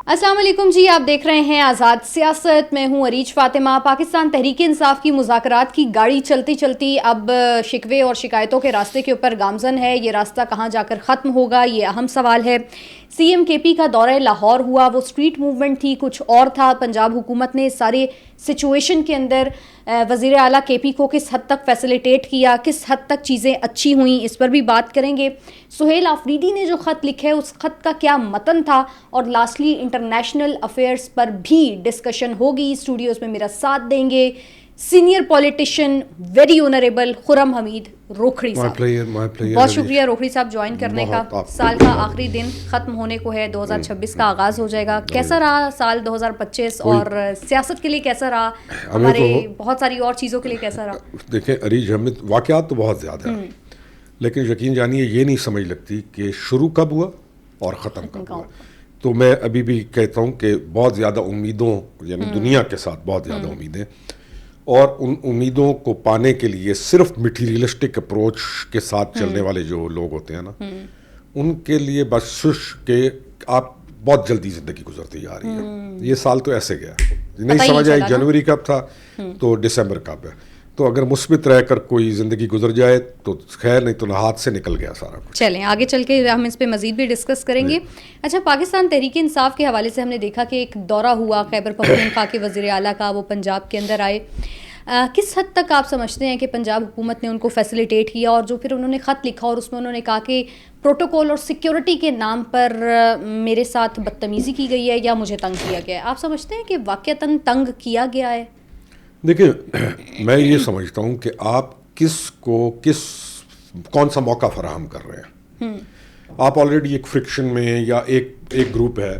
السلام علیکم جی، آپ دیکھ رہے ہیں آزاد سیاست. میں ہوں عریج فاطمہ. پاکستان تحریک انصاف کی مذاکرات کی گاڑی چلتی چلتی اب شکوے اور شکایتوں کے راستے کے اوپر گامزن ہے. یہ راستہ کہاں جا کر ختم ہوگا، یہ اہم سوال ہے. سی ایم کے پی کا دورہ لاہور ہوا، وہ اسٹریٹ موومنٹ تھی، کچھ اور تھا. پنجاب حکومت نے سارے سچویشن کے اندر وزیر اعلیٰ کے پی کو کس حد تک فیسیلیٹیٹ کیا، کس حد تک چیزیں اچھی ہوئیں، اس پر بھی بات کریں گے. سہیل آفریدی نے جو خط لکھے اس خط کا کیا متن تھا، اور لاسٹلی انٹرنیشنل افیئرز پر بھی ڈسکشن ہوگی. اسٹوڈیوز میں میرا ساتھ دیں گے سینئر پولیٹیشین ویری آنریبل خرم حمید روکھڑی صاحب. بہت شکریہ روکھڑی صاحب جوائن کرنے کا. سال کا آخری دن ختم ہونے کو ہے، 2026 کا آغاز ہو جائے گا. کیسا رہا سال 2025 اور سیاست کے لیے کیسا رہا، ہمارے بہت ساری اور چیزوں کے لیے کیسا رہا؟ دیکھیں عریج، ہمیں واقعات تو بہت زیادہ ہیں، لیکن یقین جانیے یہ نہیں سمجھ لگتی کہ شروع کب ہوا اور ختم کب ہوا. تو میں ابھی بھی کہتا ہوں کہ بہت زیادہ امیدوں، یعنی دنیا کے ساتھ بہت زیادہ امیدیں، اور ان امیدوں کو پانے کے لیے صرف مٹیریلسٹک اپروچ کے ساتھ چلنے والے جو لوگ ہوتے ہیں نا، ان کے لیے بس سوش کہ آپ بہت جلدی زندگی گزرتی جا رہی ہے. یہ سال تو ایسے گیا، نہیں سمجھ آئی جنوری کب تھا تو دسمبر کب ہے. تو اگر مثبت رہ کر کوئی زندگی گزر جائے تو خیر، نہیں تو ہاتھ سے نکل گیا سارا کچھ. چلیں آگے چل کے ہم اس پہ مزید بھی ڈسکس کریں گے. اچھا، پاکستان تحریک انصاف کے حوالے سے ہم نے دیکھا کہ ایک دورہ ہوا خیبر پختونخوا کے وزیر اعلیٰ کا، وہ پنجاب کے اندر آئے. کس حد تک آپ سمجھتے ہیں کہ پنجاب حکومت نے ان کو فیسیلیٹیٹ کیا، اور جو پھر انہوں نے خط لکھا اور اس میں انہوں نے کہا کہ پروٹوکول اور سیکیورٹی کے نام پر میرے ساتھ بدتمیزی کی گئی ہے یا مجھے تنگ کیا گیا ہے، آپ سمجھتے ہیں کہ واقعتاً تنگ کیا گیا ہے؟ دیکھیں، میں یہ سمجھتا ہوں کہ آپ کون سا موقع فراہم کر رہے ہیں. آپ آلریڈی ایک فرکشن میں، یا ایک گروپ ہے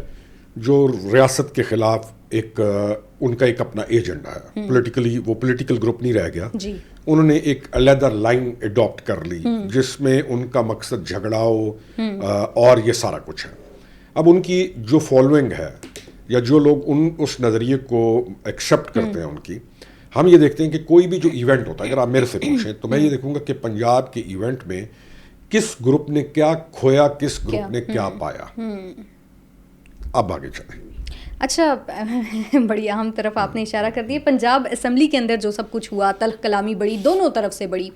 جو ریاست کے خلاف ان کا ایک اپنا ایجنڈا ہے. پولیٹیکلی وہ پولیٹیکل گروپ نہیں رہ گیا، انہوں نے ایک علیحدہ لائن اڈاپٹ کر لی جس میں ان کا مقصد جھگڑا ہو اور یہ سارا کچھ ہے. اب ان کی جو فالوئنگ ہے، یا جو لوگ اس نظریے کو ایکسیپٹ کرتے ہیں، ان کی ہم یہ دیکھتے ہیں کہ کوئی بھی جو ایونٹ ہوتا ہے، اگر آپ میرے سے پوچھیں تو میں یہ دیکھوں گا کہ پنجاب کے ایونٹ میں کس گروپ نے کیا کھویا، کس گروپ نے کیا پایا. اب آگے چلیں. اچھا، بڑی اہم طرف آپ نے اشارہ کر دیا. پنجاب اسمبلی کے اندر جو سب کچھ ہوا، تلخ کلامی بڑی دونوں طرف سے بڑی،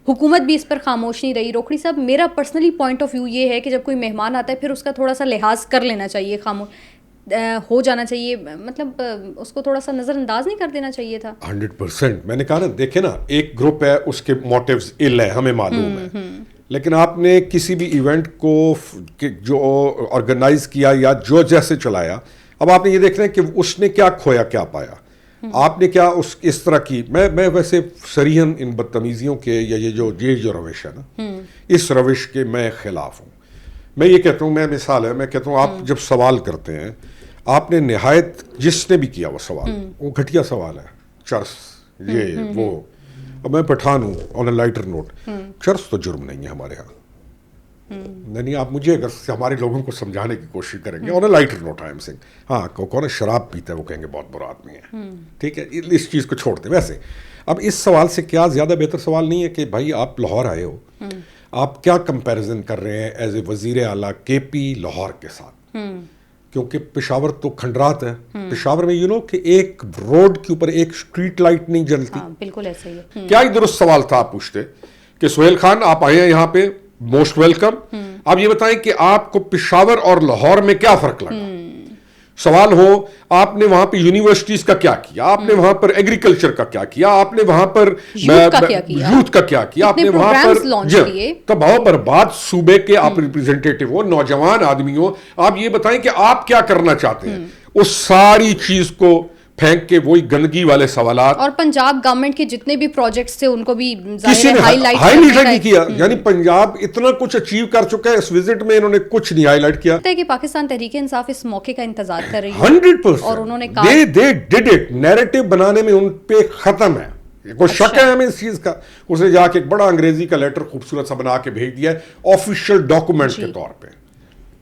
حکومت بھی اس پر خاموش نہیں رہی. روکھڑی صاحب، میرا پرسنلی پوائنٹ آف ویو یہ ہے کہ جب کوئی مہمان آتا ہے پھر اس کا تھوڑا سا لحاظ کر لینا چاہیے، خاموش ہو جانا چاہیے، مطلب اس کو تھوڑا سا نظر انداز نہیں کر دینا چاہیے تھا. 100% میں نے کہا نا، دیکھیں نا، ایک گروپ ہے، اس کے موٹیوز ال ہے، ہمیں معلوم ہے، لیکن آپ نے کسی بھی ایونٹ کو جو آرگنائز کیا یا جو جیسے چلایا، اب آپ نے یہ دیکھ رہے ہیں کہ اس نے کیا کھویا کیا پایا. آپ نے کیا اس طرح کی، میں ویسے صریحاً ان بدتمیزیوں کے یا یہ جو روش ہے نا، اس روش کے میں خلاف ہوں. میں یہ کہتا ہوں، میں مثال ہے، میں کہتا ہوں آپ جب سوال کرتے ہیں، آپ نے نہایت جس نے بھی کیا وہ سوال، وہ گھٹیا سوال ہے، چرس یہ وہ. اب میں پٹھان ہوں، آن اے لائٹر نوٹ، چرس تو جرم نہیں ہے ہمارے ہاں. نہیں، آپ مجھے اگر ہمارے لوگوں کو سمجھانے کی کوشش کریں گے، آن اے لائٹر نوٹ آئی ایم سینگ، ہاں کون شراب پیتا ہے وہ کہیں گے بہت برا آدمی ہے، ٹھیک ہے، اس چیز کو چھوڑتے. ویسے اب اس سوال سے کیا زیادہ بہتر سوال نہیں ہے کہ بھائی آپ لاہور آئے ہو، آپ کیا کمپیریزن کر رہے ہیں ایز اے وزیر اعلیٰ کے پی لاہور کے ساتھ؟ کیونکہ پشاور تو کھنڈرات ہے. پشاور میں کہ ایک روڈ کے اوپر ایک اسٹریٹ لائٹ نہیں جلتی. بالکل ایسا ہی ہے. کیا ہی درست سوال تھا آپ پوچھتے کہ سہیل خان آپ آئے ہیں یہاں پہ، موسٹ ویلکم. آپ یہ بتائیں کہ آپ کو پشاور اور لاہور میں کیا فرق لگا. سوال ہو آپ نے وہاں پہ یونیورسٹیز کا کیا کیا، آپ نے وہاں پر ایگریکلچر کا کیا کیا، آپ نے وہاں پر یوتھ کا کیا کیا، آپ نے وہاں پر تباہ و برباد صوبے کے آپ ریپرزینٹیٹیو ہو، نوجوان آدمی ہو. آپ یہ بتائیں کہ آپ کیا کرنا چاہتے ہیں. اس ساری چیز کو پھینک کے وہی گندگی والے سوالات. اور پنجاب گورنمنٹ کے جتنے بھی پروجیکٹس تھے ان کو بھی کسی نے ہائی لائٹ نہیں کیا. یعنی پنجاب اتنا کچھ اچیو کر چکا ہے، اس وزٹ میں انہوں نے کچھ نہیں ہائی لائٹ کیا. کہ پاکستان تحریک انصاف اس موقع کا انتظار کر رہی ہے 100%. اور انہوں نے کہا they did it. نیریٹو بنانے میں ان پہ ختم ہے. کوئی شک ہے ہمیں اس چیز کا؟ اس نے جا کے ایک بڑا انگریزی کا لیٹر خوبصورت سا بنا کے بھیج دیا ہے آفیشیل ڈاکومنٹ کے طور پہ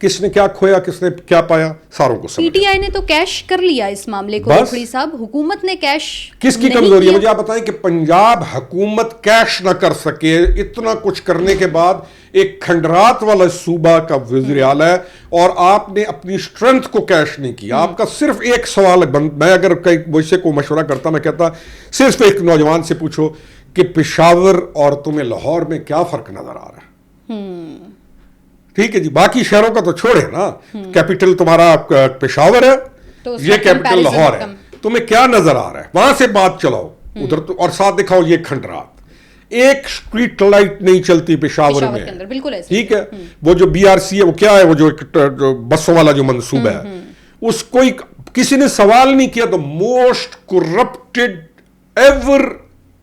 کس نے کیا کھویا, کس نے کیا پایا, ساروں کو سمجھ. پی ٹی آئی نے تو کیش کر لیا اس معاملے کو روکھڑی صاحب, حکومت نے کیش کس کی کمزوری ہے؟ مجھے آپ بتائیں کہ پنجاب حکومت کیش نہ کر سکے, اتنا کچھ کرنے کے بعد ایک کھنڈرات والا صوبہ کا وزیر اعلیٰ ہے, اور آپ نے اپنی اسٹرینتھ کو کیش نہیں کیا. آپ کا صرف ایک سوال, میں اگر مجھ سے کوئی مشورہ کرتا, میں کہتا صرف ایک نوجوان سے پوچھو کہ پشاور اور تمہیں لاہور میں کیا فرق نظر آ رہا ہے. ٹھیک ہے جی, باقی شہروں کا تو چھوڑے نا, کیپٹل تمہارا پشاور ہے, یہ کیپٹل لاہور ہے, تمہیں کیا نظر آ رہا ہے, وہاں سے بات چلاؤ ادھر تو, اور ساتھ دکھاؤ یہ کھنڈرات. ایک اسٹریٹ لائٹ نہیں چلتی پشاور میں, ٹھیک ہے. وہ جو بی آر سی ہے وہ کیا ہے, وہ جو بسوں والا جو منصوبہ ہے, اس کو کسی نے سوال نہیں کیا. تو موسٹ کرپٹڈ ایور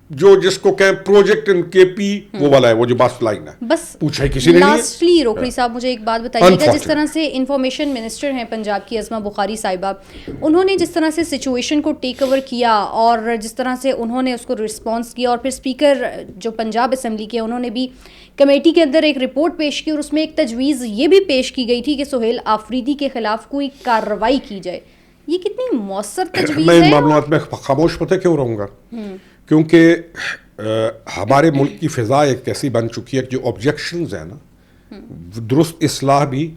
جو جس کو کہیں پروجیکٹ ان کے پی وہ والا ہے, وہ جو بس لائن ہے, بس پوچھا ہی کسی نے نہیں. لاسٹلی روکھڑی صاحب مجھے ایک بات بتائیے گا, جس طرح سے انفارمیشن منسٹر ہیں پنجاب کی عظمیٰ بخاری صاحبہ, انہوں نے جس طرح سے سچویشن کو ٹیک اوور کیا اور جس طرح سے انہوں نے اس کو رسپانس کیا, اور پھر اسپیکر جو پنجاب اسمبلی کے انہوں نے بھی کمیٹی کے اندر ایک رپورٹ پیش کی, اور اس میں ایک تجویز یہ بھی پیش کی گئی تھی کہ سہیل آفریدی کے خلاف کوئی کارروائی کی جائے. یہ کتنی مؤثر تجویز ہے؟ میں ان معاملات میں خاموش پتہ کیوں رہوں گا, کیونکہ ہمارے ملک کی فضا ایک ایسی بن چکی ہے کہ جو آبجیکشنز ہیں نا, درست اصلاح بھی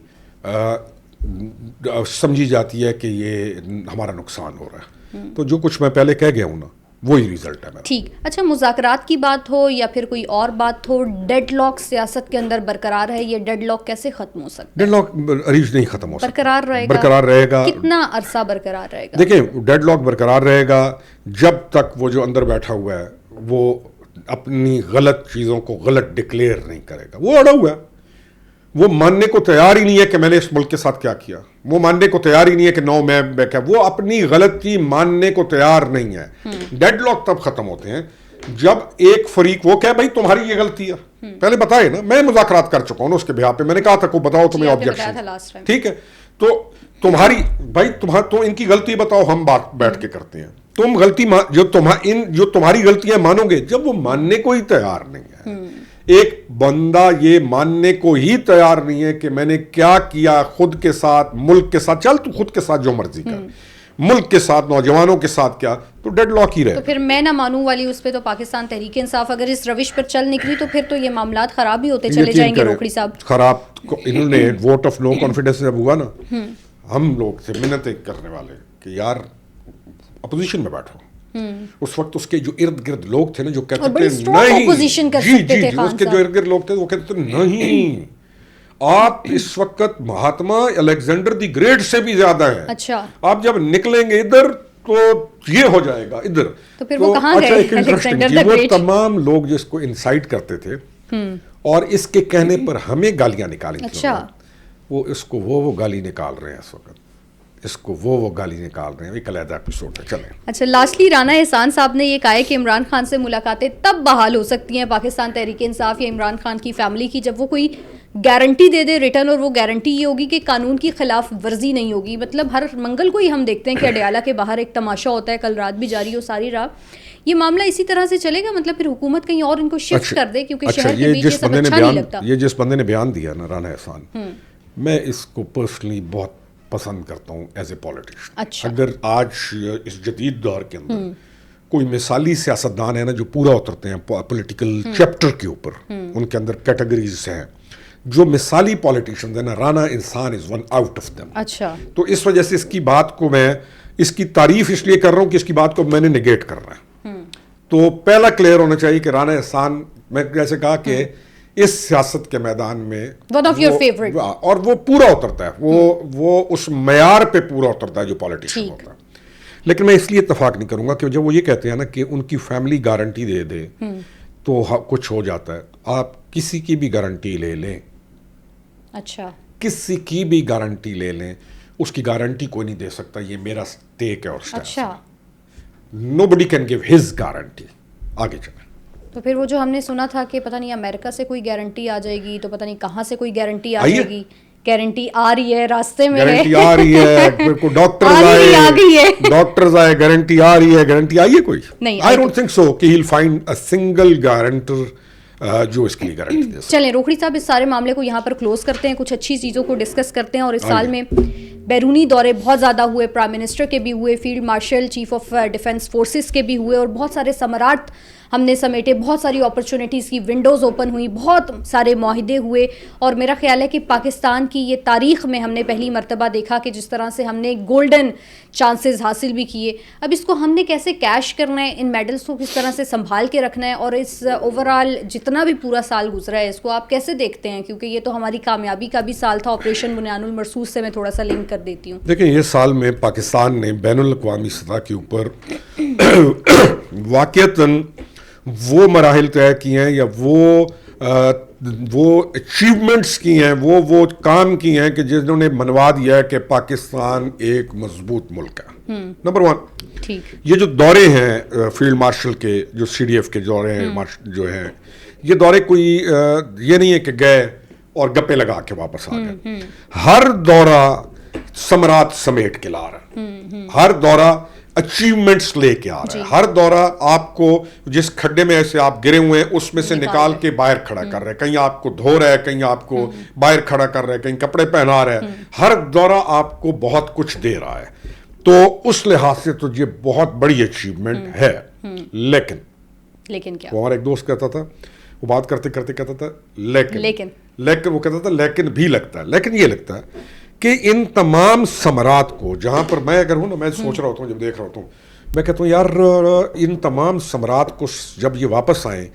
سمجھی جاتی ہے کہ یہ ہمارا نقصان ہو رہا ہے. تو جو کچھ میں پہلے کہہ گیا ہوں نا, وہی ریزلٹ ہے میرا. ٹھیک. اچھا, مذاکرات کی بات ہو یا پھر کوئی اور بات ہو, ڈیڈ لاک سیاست کے اندر برقرار ہے, یہ ڈیڈ لاک کیسے ختم ہو سکتا ہے؟ ڈیڈ لاک عریض نہیں ختم ہو سکتا, برقرار رہے گا. گا. کتنا عرصہ برقرار رہے گا؟ دیکھیں, ڈیڈ لاک برقرار رہے گا جب تک وہ جو اندر بیٹھا ہوا ہے وہ اپنی غلط چیزوں کو غلط ڈکلیئر نہیں کرے گا. وہ اڑا ہوا ہے, وہ ماننے کو تیار ہی نہیں ہے کہ میں نے اس ملک کے ساتھ کیا کیا, وہ ماننے کو تیار ہی نہیں ہے کہ نو میں کیا, وہ اپنی غلطی ماننے کو تیار نہیں ہے. ڈیڈ لاک تب ختم ہوتے ہیں جب ایک فریق وہ کہے بھائی تمہاری یہ غلطی ہے, پہلے بتائے نا, میں مذاکرات کر چکا ہوں اس کے بہاف پہ, میں نے کہا تھا کو بتاؤ تمہیں آبجیکشن, ٹھیک ہے, تو تمہاری بھائی تو ان کی غلطی بتاؤ, ہم بات بیٹھ کے کرتے ہیں. تم غلطی جو تمہاری غلطیاں مانو گے, جب وہ ماننے کو ہی تیار نہیں ہے, ایک بندہ یہ ماننے کو ہی تیار نہیں ہے کہ میں نے کیا کیا خود کے ساتھ, ملک کے ساتھ, چل تو خود کے ساتھ جو مرضی کر, ملک کے ساتھ, نوجوانوں کے ساتھ کیا, تو ڈیڈ لاک ہی رہے. تو پھر میں نہ مانوں والی اس پہ تو پاکستان تحریک انصاف اگر اس روش پر چل نکلی تو پھر تو یہ معاملات خراب ہی ہوتے چلے جائیں گے روکھڑی صاحب. خراب, انہوں نے ووٹ آف نو کانفیڈنس جب ہوا نا, ہم لوگ تھے منتیں کرنے والے کہ یار اپوزیشن میں بیٹھو. اس وقت اس کے جو ارد گرد لوگ تھے نا جو کہتے تھے نہیں, جی اس کے جو ارد گرد لوگ تھے وہ کہتے تھے نہیں, آپ اس وقت مہاتما الیگزینڈر دی گریٹ سے بھی زیادہ ہیں. اچھا, آپ جب نکلیں گے ادھر تو یہ ہو جائے گا ادھر. تو پھر وہ کہاں گئے الیگزینڈر دی وہ گریٹ؟ تمام لوگ جس کو انسائٹ کرتے تھے اور اس کے کہنے پر ہمیں گالیاں نکالی, اچھا, وہ اس کو وہ گالی نکال رہے ہیں اس وقت, اس کو وہ گالی نکال رہے ہیں. ایک علیحدہ ایپیسوڈ ہے, چلیں. اچھا, لاسٹلی رانا احسان صاحب نے یہ کہا ہے کہ عمران خان سے ملاقاتیں تب بحال ہو سکتی ہیں پاکستان تحریک انصاف یا عمران خان کی فیملی کی جب وہ کوئی گارنٹی دے دے ریٹرن, اور وہ گارنٹی یہ ہوگی کہ قانون کی خلاف ورزی نہیں ہوگی. مطلب ہر منگل کو ہی ہم دیکھتے ہیں کہ اڈیالہ کے باہر ایک تماشا ہوتا ہے, کل رات بھی جاری ہو ساری رات. یہ معاملہ اسی طرح سے چلے گا, مطلب پھر حکومت کہیں اور ان کو شفٹ کر دے, کیونکہ شہر کے بیچ یہ سب اچھا نہیں لگتا. یہ جس بندے نے بیان دیا نا رانا احسان, میں اس کو پرسنلی بہت پسند کرتا ہوں ایز اے پولیٹیشین. اچھا, اگر آج اس جدید دور کے اندر کوئی مثالی سیاستدان ہے نا جو پورا اترتے ہیں پولیٹیکل چیپٹر کے اوپر, ان کے اندر کیٹیگریز ہیں جو مثالی پولیٹیشینز ہیں نا, Rana Ahsan is one out of them. اچھا, تو اس وجہ سے اس کی بات کو میں, اس کی تعریف اس لیے کر رہا ہوں کہ اس کی بات کو میں نے نگیٹ کر رہا ہے. تو پہلا کلیئر ہونا چاہیے کہ رانا احسان, میں جیسے کہا کہ اس سیاست کے میدان میں ون آف یور فیورٹ, اور وہ پورا اترتا ہے, وہ اس معیار پہ پورا اترتا ہے جو پولیٹیشین ہوتا ہے. لیکن میں اس لیے اتفاق نہیں کروں گا کہ جب وہ یہ کہتے ہیں نا کہ ان کی فیملی گارنٹی دے دے تو کچھ ہو جاتا ہے. آپ کسی کی بھی گارنٹی لے لیں, اچھا, کسی کی بھی گارنٹی لے لیں, اس کی گارنٹی کوئی نہیں دے سکتا یہ میرا ٹیک ہے اور اسٹینڈ. اچھا, nobody can give his guarantee. آگے چلیں. تو پھر وہ جو ہم نے سنا تھا کہ پتہ نہیں امریکہ سے کوئی گارنٹی آ جائے گی, تو پتہ نہیں کہاں سے کوئی گارنٹی آ جائے گی. گارنٹی آ رہی ہے, راستے میں ہے, گارنٹی آ رہی ہے, ڈاکٹرز آئے, گارنٹی آ رہی ہے, گارنٹی آئی ہے کوئی نہیں. I don't think so کہ he'll find a single guarantor جو اس کے لیے گارنٹی دے سکے. چلیں روکھڑی صاحب اس سارے معاملے کو یہاں پر کلوز کرتے ہیں, کچھ اچھی چیزوں کو ڈسکس کرتے ہیں. اور اس سال میں بیرونی دورے بہت زیادہ ہوئے, پرائم منسٹر کے بھی ہوئے, field marshal, chief of defence forces کے بھی ہوئے, اور بہت سارے ثمرات ہم نے سمیٹے, بہت ساری اپرچونیٹیز کی ونڈوز اوپن ہوئی, بہت سارے معاہدے ہوئے. اور میرا خیال ہے کہ پاکستان کی یہ تاریخ میں ہم نے پہلی مرتبہ دیکھا کہ جس طرح سے ہم نے گولڈن چانسز حاصل بھی کیے. اب اس کو ہم نے کیسے کیش کرنا ہے, ان میڈلز کو کس طرح سے سنبھال کے رکھنا ہے, اور اس اوور آل جتنا بھی پورا سال گزرا ہے اس کو آپ کیسے دیکھتے ہیں, کیونکہ یہ تو ہماری کامیابی کا بھی سال تھا. آپریشن بنیان المرصوص سے میں تھوڑا سا لنک کر دیتی ہوں. دیکھیں یہ سال میں پاکستان نے بین الاقوامی سطح کے اوپر واقعتاً وہ مراحل طے کیے ہیں یا وہ اچیومنٹس کی ہیں, وہ کام کی ہیں کہ جنہوں نے منوا دیا ہے کہ پاکستان ایک مضبوط ملک ہے. نمبر 1, یہ جو دورے ہیں فیلڈ مارشل کے, جو سی ڈی ایف کے دورے ہیں جو ہیں, یہ دورے کوئی یہ نہیں ہے کہ گئے اور گپے لگا کے واپس آ گئے. ہر دورہ ثمرات سمیٹ کے لا رہا ہے, ہر دورہ اچیومنٹس لے کے آ رہا ہے, ہر دورہ آپ کو جس کھڈے میں ایسے آپ گرے ہوئے ہیں اس میں سے نکال کے باہر کھڑا کر رہا ہے, کہیں آپ کو دھو رہا ہے, کہیں آپ کو باہر کھڑا کر رہا ہے, کہیں کپڑے پہنا رہا ہے. ہر دورہ آپ کو بہت کچھ دے رہا ہے, تو اس لحاظ سے تو یہ بہت بڑی اچیومنٹ ہے. لیکن کیا وہ ہمارا ایک دوست کہتا تھا, وہ بات کرتے کرتے کہتا تھا لیکن وہ کہتا تھا لیکن بھی لگتا ہے, لیکن یہ لگتا ہے کہ ان تمام ثمرات کو, جہاں پر میں اگر ہوں نا, میں سوچ رہا ہوتا ہوں, جب دیکھ رہا ہوتا ہوں, میں کہتا ہوں یار ان تمام ثمرات کو جب یہ واپس آئیں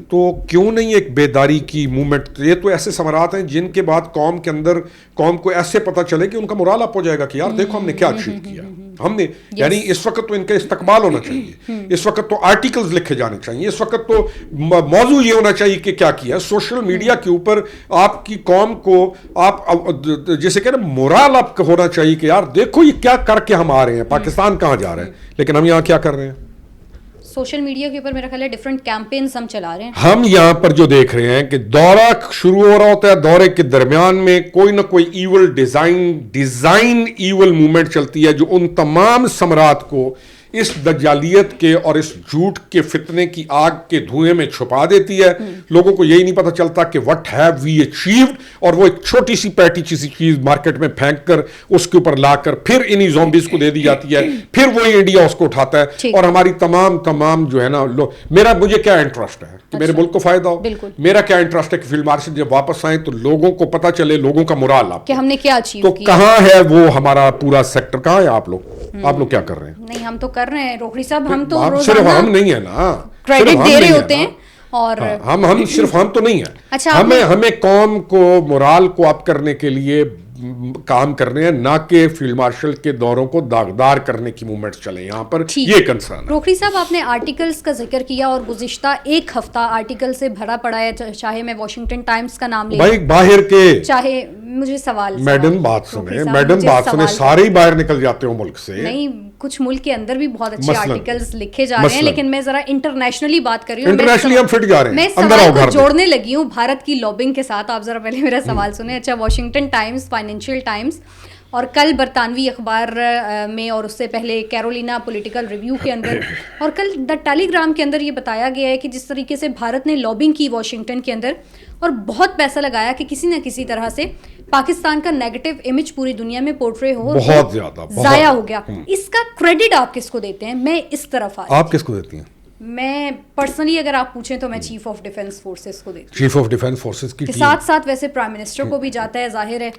تو کیوں نہیں ایک بیداری کی موومنٹ. یہ تو ایسے ثمرات ہیں جن کے بعد قوم کے اندر, قوم کو ایسے پتہ چلے کہ ان کا مورال اپ ہو جائے گا کہ یار دیکھو ہم نے کیا اچیو کیا ہم نے. یعنی اس وقت تو ان کا استقبال ہونا چاہیے, اس وقت تو آرٹیکلز لکھے جانے چاہیے, اس وقت تو موضوع یہ ہونا چاہیے کہ کیا کیا. سوشل میڈیا کے اوپر آپ کی قوم کو آپ جیسے کہ نا مورال اپ ہونا چاہیے کہ یار دیکھو یہ کیا کر کے ہم آ رہے ہیں, پاکستان کہاں جا رہے ہیں. لیکن ہم یہاں کیا کر رہے ہیں, سوشل میڈیا کے اوپر میرا خیال ہے ڈفرنٹ کیمپینز ہم چلا رہے ہیں. ہم یہاں پر جو دیکھ رہے ہیں کہ دورہ شروع ہو رہا ہوتا ہے, دورے کے درمیان میں کوئی نہ کوئی ایول ڈیزائن ایول موومنٹ چلتی ہے جو ان تمام ثمرات کو اس دجالیت کے اور اس جھوٹ کے فتنے کی آگ کے دھوئیں میں چھپا دیتی ہے. لوگوں کو یہی نہیں پتہ چلتا کہ وٹ ہیو وی اچیوڈ, اور وہ ایک چھوٹی سی پیٹی چیسی چیز مارکیٹ میں پھینک کر اس کے اوپر لا کر پھر انہی زومبیز کو دے دی جاتی ہے, پھر وہی انڈیا اس کو اٹھاتا ہے. اور ہماری تمام جو ہے نا مجھے کیا انٹرسٹ ہے کہ میرے ملک کو فائدہ ہو, میرا کیا انٹرسٹ ہے کہ فیلڈ مارشل جب واپس آئیں تو لوگوں کو پتہ چلے, لوگوں کا مورال آپ کہ ہم نے کیا اچیو کیا. تو کہاں ہے وہ ہمارا پورا سیکٹر, کہاں ہے آپ لوگ کیا کر رہے ہیں؟ نہیں ہم تو کر رہے ہیں روکڑی صاحب, ہم تو صرف ہم نہیں ہے نا, کریڈٹ دے رہے ہوتے ہیں, اور ہم صرف ہم تو نہیں ہیں. ہمیں قوم کو مورال کو اپ کرنے کے لیے کام کر رہے ہیں, نہ کہ فیلڈ مارشل کے دوروں کو داغدار کرنے کی موومنٹس چلیں یہاں پر. یہ کنسرن ہے. روکڑی صاحب آپ نے آرٹیکلز کا ذکر کیا, اور گزشتہ ایک ہفتہ آرٹیکل سے بھرا پڑا ہے, چاہے میں واشنگٹن ٹائمز کا نام لے بھائی باہر کے, چاہے مجھے سوال میڈم بات سنیں, سارے ہی باہر نکل جاتے ہو ملک سے. نہیں, کچھ ملک کے اندر بھی بہت اچھے آرٹیکلز لکھے جا رہے ہیں, لیکن میں ذرا انٹرنیشنلی بات کر رہی ہوں. انٹرنیشنلی ہم فٹ جا رہے ہیں, میں سوال کو جوڑنے لگی ہوں بھارت کی لابنگ کے ساتھ. آپ ذرا پہلے میرا سوال سنیں. اچھا, واشنگٹن ٹائمز, فائنینشیل ٹائمز, اور کل برطانوی اخبار میں, اور اس سے پہلے کیرولینا پولیٹیکل ریویو کے اندر, اور کل دا ٹیلی گرام کے اندر یہ بتایا گیا ہے کہ جس طریقے سے بھارت نے لابنگ کی واشنگٹن کے اندر اور بہت پیسہ لگایا کہ کسی نہ کسی طرح سے پاکستان کا نیگیٹو امیج پوری دنیا میں پورٹرے ہو, بہت زیادہ ضائع ہو گیا. اس کا کریڈٹ آپ کس کو دیتے ہیں؟ میں اس طرف آپ کس کو دیتی ہیں؟ میں پرسنلی اگر آپ پوچھیں تو میں چیف آف ڈیفنس فورسز کو دیتی ہوں. چیف آف ڈیفنس فورسز کی ساتھ ساتھ ویسے پرائم منسٹر کو بھی جاتا ہے, ظاہر ہے.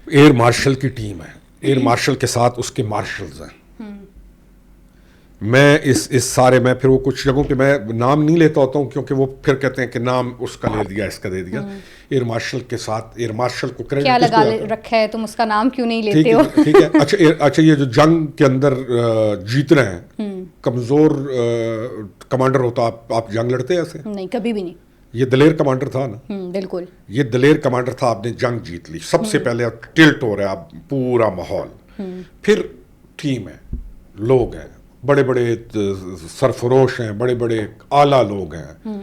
ایئر مارشل کی ٹیم ہے, ایئر مارشل کے ساتھ اس کے مارشلز ہیں. میں اس سارے, میں پھر وہ کچھ جگہوں پہ میں نام نہیں لیتا ہوتا ہوں کیونکہ وہ پھر کہتے ہیں کہ نام اس کا لے دیا, اس کا دے دیا. ایئر مارشل کے ساتھ ایئر مارشل کو کریڈٹ کیا لگا رکھا ہے, تم اس کا نام کیوں نہیں لیتے ہو؟ ٹھیک ہے. اچھا, یہ جو جنگ کے اندر جیت رہے ہیں, کمزور کمانڈر ہوتا, آپ جنگ لڑتے ہیں ایسے؟ نہیں, کبھی بھی نہیں. یہ دلیر کمانڈر تھا نا. بالکل, یہ دلیر کمانڈر تھا, آپ نے جنگ جیت لی. سب سے پہلے ٹلٹ ہو رہا ہے پورا ماحول, پھر ٹیم ہے, لوگ ہیں, بڑے بڑے سرفروش ہیں, بڑے بڑے اعلیٰ لوگ ہیں,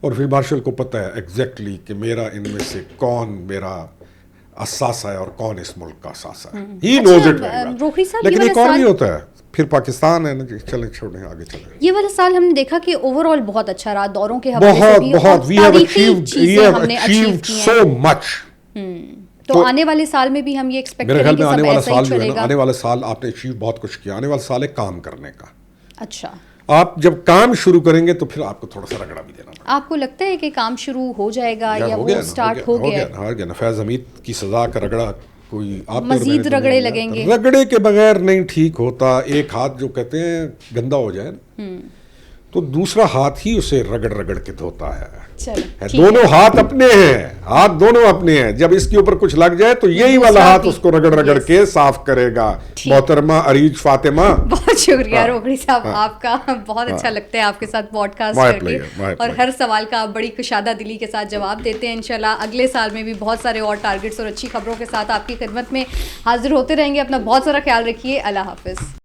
اور فیلڈ مارشل کو پتہ ہے ایگزیکٹلی کہ میرا ان میں سے کون میرا اثاثہ ہے اور کون اس ملک کا اثاثہ ہے. ہی نوز اٹ. لیکن ایک اور بھی ہوتا ہے, پھر پاکستان ہے نا جی، چلیں چھوڑیں آگے چلیں. یہ والا سال ہم نے دیکھا کہ اوور آل بہت اچھا رہا دوروں کے حوالے سے بہت بھی، بہت اور وی ہیو تاریخی اچیوڈ چیزیں ہم نے اچیو کی ہیں. سو مچ. تو آنے والے سال میں بھی ہم یہ ایکسپیکٹ میرے کریں خیال کہ میں سب آنے والا ایسا ہی سال جو ہے چلے نا، گا. آنے والا سال آپ نے اچیو بہت کچھ کیا. آنے والا سال ہے کام کرنے کا. اچھا، آپ جب کام شروع کریں گے تو پھر آپ کو تھوڑا سا رگڑا بھی دینا پڑے. آپ کو لگتا ہے کہ کام شروع ہو جائے گا یا ہو وہ گیا اسٹارٹ ہو گیا ہے؟ ہو گیا نا. فیض حمید کی سزا کا رگڑا کوئی آپ نے مزید میں نے تو رگڑے نہیں لگیں لیا. گے؟ رگڑے کے بغیر نہیں ٹھیک ہوتا. ایک ہاتھ جو کہتے ہیں گندا ہو جائے نا تو دوسرا ہاتھ ہی اسے رگڑ رگڑ کے دھوتا ہے. چلو دونوں ہاتھ اپنے ہیں، ہاتھ دونوں اپنے ہیں. جب اس کے اوپر کچھ لگ جائے تو یہی والا ہاتھ اس کو رگڑ رگڑ کے صاف کرے گا. محترمہ عریج فاطمہ، بہت شکریہ روکڑی صاحب آپ کا. بہت اچھا لگتا ہے آپ کے ساتھ پوڈ کاسٹ کر کے، اور ہر سوال کا آپ بڑی کشادہ دلی کے ساتھ جواب دیتے ہیں. انشاءاللہ اگلے سال میں بھی بہت سارے اور ٹارگٹس اور اچھی خبروں کے ساتھ آپ کی خدمت میں حاضر ہوتے رہیں گے. اپنا بہت سارا خیال رکھیے. اللہ حافظ.